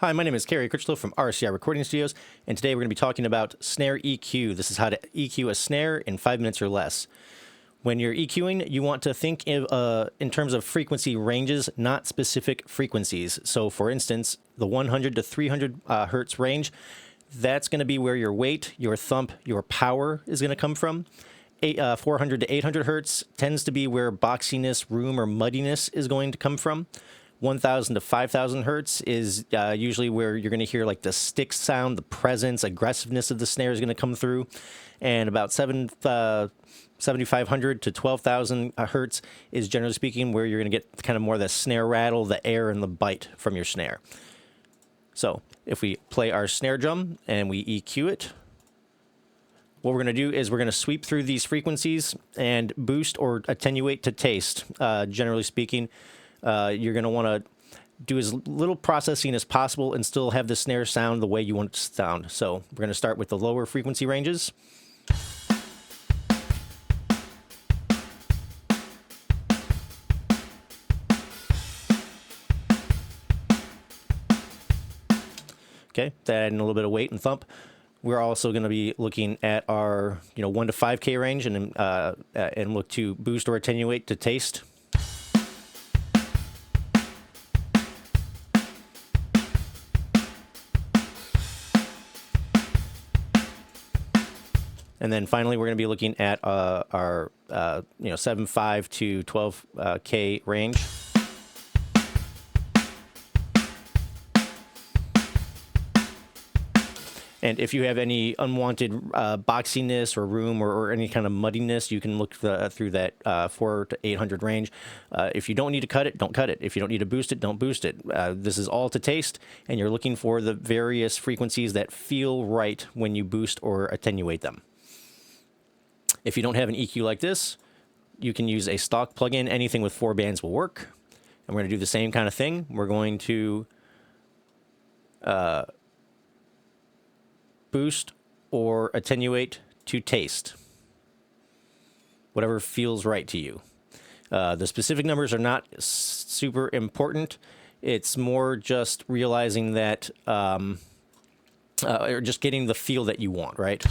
Hi, my name is Kerry Critchlow from RCI Recording Studios, and today we're going to be talking about Snare EQ. This is how to EQ a snare in 5 minutes or less. When you're EQing, you want to think in terms of frequency ranges, not specific frequencies. So, for instance, the 100 to 300 hertz range, that's going to be where your weight, your thump, your power is going to come from. 400 to 800 hertz tends to be where boxiness, room, or muddiness is going to come from. 1,000 to 5,000 hertz is usually where you're going to hear like the stick sound, the presence, aggressiveness of the snare is going to come through. And about 7,500 to 12,000 hertz is, generally speaking, where you're going to get kind of more the snare rattle, the air, and the bite from your snare. So if we play our snare drum and we EQ it, what we're going to do is we're going to sweep through these frequencies and boost or attenuate to taste, generally speaking. You're going to want to do as little processing as possible and still have the snare sound the way you want it to sound. So we're going to start with the lower frequency ranges. Okay, adding a little bit of weight and thump. We're also going to be looking at our 1 to 5K range and look to boost or attenuate to taste. And then finally, we're going to be looking at our 7.5 to 12K range. And if you have any unwanted boxiness or room or any kind of muddiness, you can look through that 400 to 800 range. If you don't need to cut it, don't cut it. If you don't need to boost it, don't boost it. This is all to taste, and you're looking for the various frequencies that feel right when you boost or attenuate them. If you don't have an EQ like this, you can use a stock plugin. Anything with 4 bands will work. And we're going to do the same kind of thing. We're going to boost or attenuate to taste, whatever feels right to you. The specific numbers are not super important. It's more just realizing that, or just getting the feel that you want, right?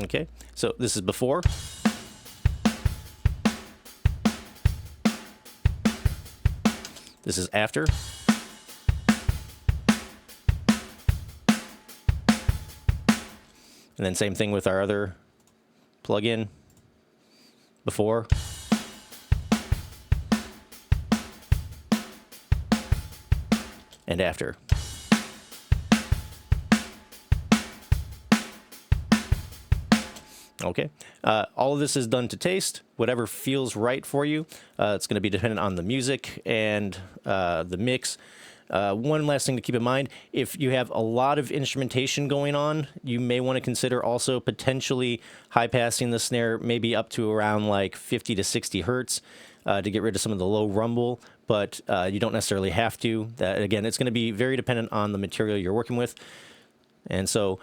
Okay, so this is before. This is after. And then same thing with our other plugin. Before. And after. Okay, all of this is done to taste, whatever feels right for you. It's going to be dependent on the music and the mix. One last thing to keep in mind, if you have a lot of instrumentation going on, you may want to consider also potentially high-passing the snare, maybe up to around like 50 to 60 hertz to get rid of some of the low rumble, but you don't necessarily have to. Again, it's going to be very dependent on the material you're working with. And so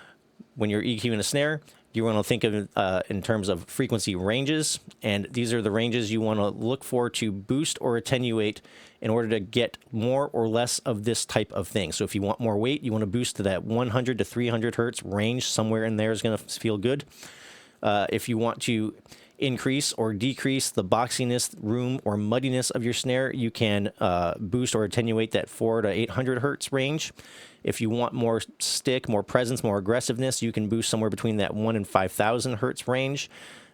when you're EQing a snare, you want to think of it in terms of frequency ranges, and these are the ranges you want to look for to boost or attenuate in order to get more or less of this type of thing. So if you want more weight, you want to boost to that 100 to 300 hertz range. Somewhere in there is going to feel good. If you want to increase or decrease the boxiness, room, or muddiness of your snare, you can boost or attenuate that 400 to 800 hertz range. If you want more stick, more presence, more aggressiveness, you can boost somewhere between that 1 and 5,000 hertz range.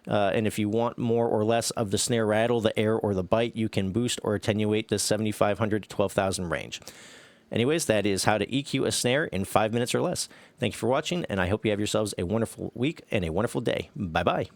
And if you want more or less of the snare rattle, the air, or the bite, you can boost or attenuate the 7,500 to 12,000 range. Anyways, that is how to EQ a snare in 5 minutes or less. Thank you for watching, and I hope you have yourselves a wonderful week and a wonderful day. Bye-bye.